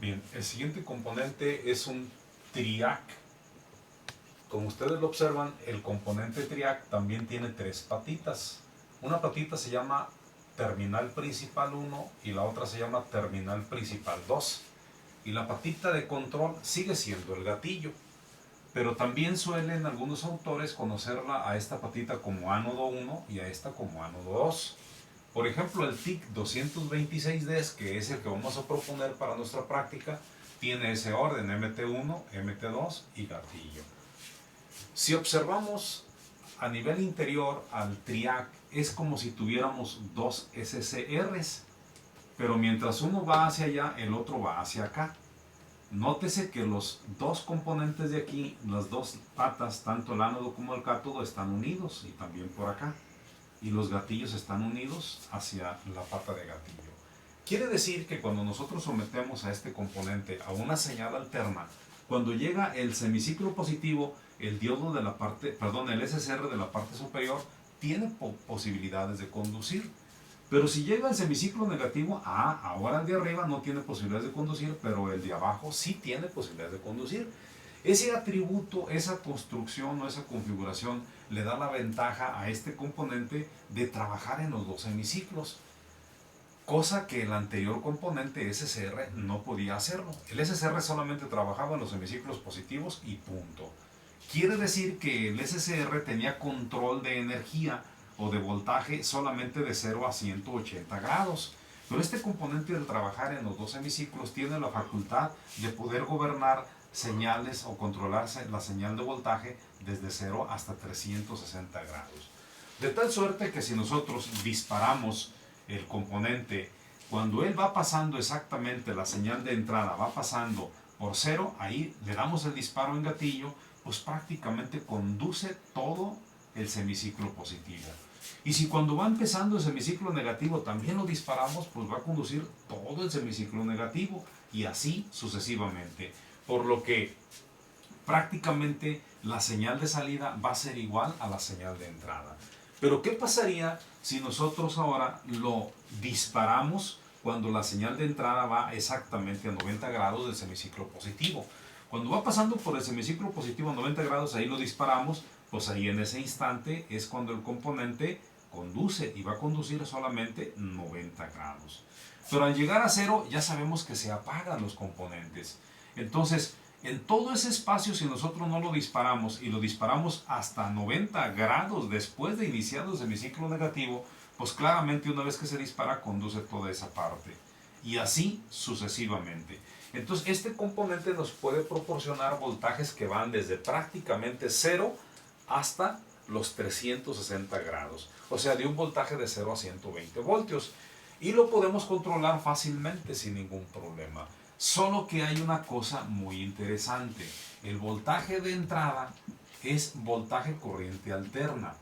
Bien, el siguiente componente es un TRIAC. Como ustedes lo observan, el componente TRIAC también tiene tres patitas. Una patita se llama terminal principal 1 y la otra se llama terminal principal 2. Y la patita de control sigue siendo el gatillo. Pero también suelen algunos autores conocerla a esta patita como ánodo 1 y a esta como ánodo 2. Por ejemplo, el TIC 226D, que es el que vamos a proponer para nuestra práctica, tiene ese orden: MT1, MT2 y gatillo. Si observamos a nivel interior al TRIAC, es como si tuviéramos dos SCRs, pero mientras uno va hacia allá, el otro va hacia acá. Nótese que los dos componentes de aquí, las dos patas, tanto el ánodo como el cátodo, están unidos, y también por acá. Y los gatillos están unidos hacia la pata de gatillo. Quiere decir que cuando nosotros sometemos a este componente a una señal alterna, cuando llega el semiciclo positivo, el diodo de la parte, perdón, el SCR de la parte superior tiene posibilidades de conducir. Pero si llega el semiciclo negativo, ahora el de arriba no tiene posibilidades de conducir, pero el de abajo sí tiene posibilidades de conducir. Ese atributo, esa construcción o esa configuración le da la ventaja a este componente de trabajar en los dos semiciclos, cosa que el anterior componente SCR no podía hacerlo. El SCR solamente trabajaba en los semiciclos positivos y punto. Quiere decir que el SCR tenía control de energía o de voltaje solamente de 0 a 180 grados. Pero este componente, al trabajar en los dos semiciclos, tiene la facultad de poder gobernar señales o controlar la señal de voltaje desde 0 hasta 360 grados. De tal suerte que si nosotros disparamos el componente, cuando él va pasando exactamente la señal de entrada, va pasando por 0, ahí le damos el disparo en gatillo, pues prácticamente conduce todo el semiciclo positivo. Y si cuando va empezando el semiciclo negativo también lo disparamos, pues va a conducir todo el semiciclo negativo, y así sucesivamente. Por lo que prácticamente la señal de salida va a ser igual a la señal de entrada. Pero ¿qué pasaría si nosotros ahora lo disparamos cuando la señal de entrada va exactamente a 90 grados del semiciclo positivo? Cuando va pasando por el semiciclo positivo a 90 grados, ahí lo disparamos, pues ahí en ese instante es cuando el componente conduce, y va a conducir solamente 90 grados. Pero al llegar a 0 ya sabemos que se apagan los componentes. Entonces, en todo ese espacio, si nosotros no lo disparamos y lo disparamos hasta 90 grados después de iniciado el semiciclo negativo, pues claramente una vez que se dispara conduce toda esa parte. Y así sucesivamente. Entonces este componente nos puede proporcionar voltajes que van desde prácticamente 0 hasta los 360 grados. O sea, de un voltaje de 0 a 120 voltios. Y lo podemos controlar fácilmente sin ningún problema. Solo que hay una cosa muy interesante. El voltaje de entrada es voltaje corriente alterna.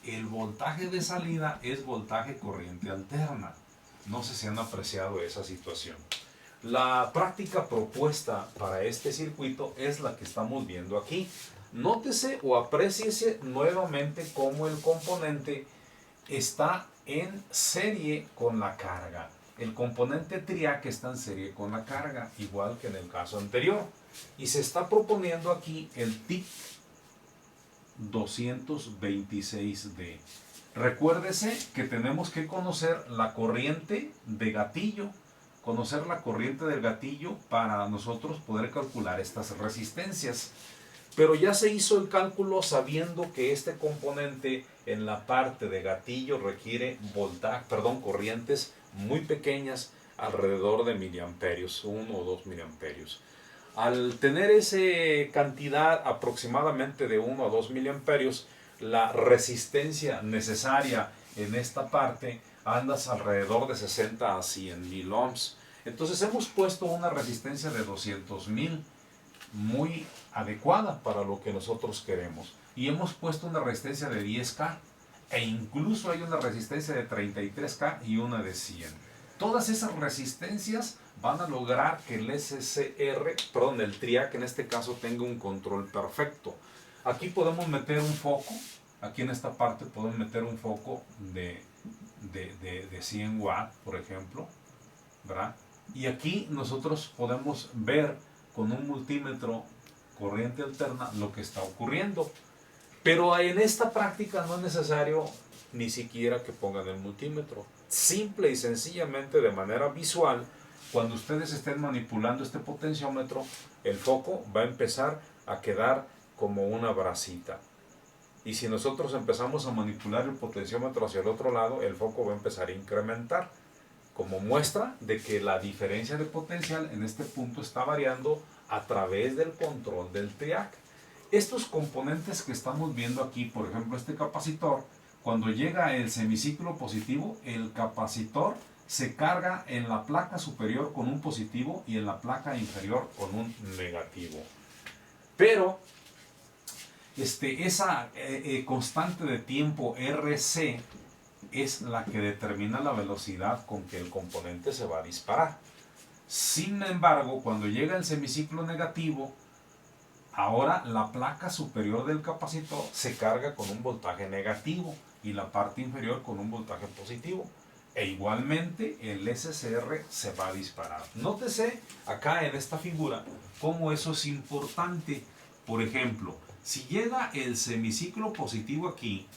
El voltaje de salida es voltaje corriente alterna. No sé si han apreciado esa situación. La práctica propuesta para este circuito es la que estamos viendo aquí. Nótese o apréciese nuevamente cómo el componente está en serie con la carga. El componente TRIAC está en serie con la carga, igual que en el caso anterior. Y se está proponiendo aquí el TIC 226D. Recuérdese que tenemos que conocer la corriente de gatillo, conocer la corriente del gatillo para nosotros poder calcular estas resistencias. Pero ya se hizo el cálculo sabiendo que este componente en la parte de gatillo requiere corrientes muy pequeñas, alrededor de miliamperios, 1 o 2 miliamperios. Al tener esa cantidad aproximadamente de 1 a 2 miliamperios, la resistencia necesaria en esta parte anda alrededor de 60 a 100 mil ohms. Entonces hemos puesto una resistencia de 200.000, muy adecuada para lo que nosotros queremos. Y hemos puesto una resistencia de 10K, e incluso hay una resistencia de 33K y una de 100. Todas esas resistencias van a lograr que el el TRIAC en este caso, tenga un control perfecto. Aquí podemos meter un foco, aquí en esta parte podemos meter un foco de 100 watts, por ejemplo, ¿verdad? Y aquí nosotros podemos ver con un multímetro corriente alterna lo que está ocurriendo. Pero en esta práctica no es necesario ni siquiera que pongan el multímetro. Simple y sencillamente de manera visual, cuando ustedes estén manipulando este potenciómetro, el foco va a empezar a quedar como una bracita. Y si nosotros empezamos a manipular el potenciómetro hacia el otro lado, el foco va a empezar a incrementar, como muestra de que la diferencia de potencial en este punto está variando a través del control del triac. Estos componentes que estamos viendo aquí, por ejemplo este capacitor, cuando llega el semiciclo positivo, el capacitor se carga en la placa superior con un positivo y en la placa inferior con un negativo. Pero esa constante de tiempo RC es la que determina la velocidad con que el componente se va a disparar. Sin embargo, cuando llega el semiciclo negativo, ahora la placa superior del capacitor se carga con un voltaje negativo y la parte inferior con un voltaje positivo. E igualmente el SCR se va a disparar. Nótese acá en esta figura cómo eso es importante. Por ejemplo, si llega el semiciclo positivo aquí,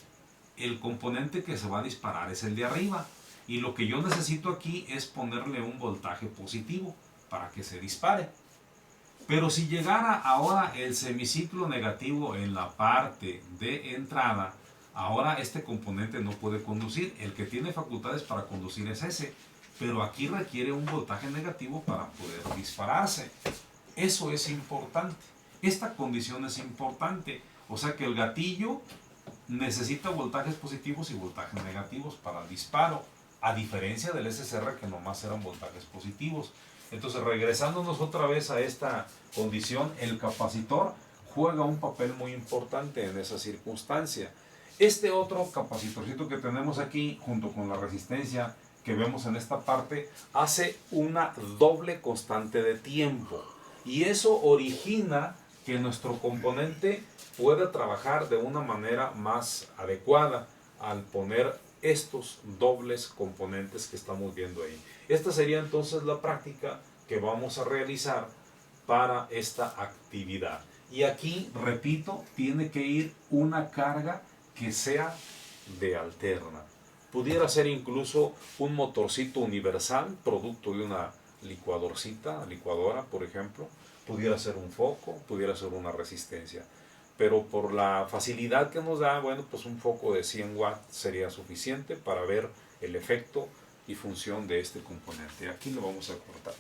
el componente que se va a disparar es el de arriba. Y lo que yo necesito aquí es ponerle un voltaje positivo para que se dispare. Pero si llegara ahora el semiciclo negativo en la parte de entrada, ahora este componente no puede conducir. El que tiene facultades para conducir es ese. Pero aquí requiere un voltaje negativo para poder dispararse. Eso es importante. Esta condición es importante. O sea que el gatillo necesita voltajes positivos y voltajes negativos para el disparo, a diferencia del SCR que nomás eran voltajes positivos. Entonces, regresándonos otra vez a esta condición, el capacitor juega un papel muy importante en esa circunstancia. Este otro capacitorcito que tenemos aquí, junto con la resistencia que vemos en esta parte, hace una doble constante de tiempo. Y eso origina que nuestro componente pueda trabajar de una manera más adecuada al poner estos dobles componentes que estamos viendo ahí. Esta sería entonces la práctica que vamos a realizar para esta actividad. Y aquí, repito, tiene que ir una carga que sea de alterna. Pudiera ser incluso un motorcito universal, producto de una licuadora, por ejemplo. Pudiera ser un foco, pudiera ser una resistencia. Pero por la facilidad que nos da, bueno, pues un foco de 100 watts sería suficiente para ver el efecto y función de este componente. Aquí lo vamos a cortar.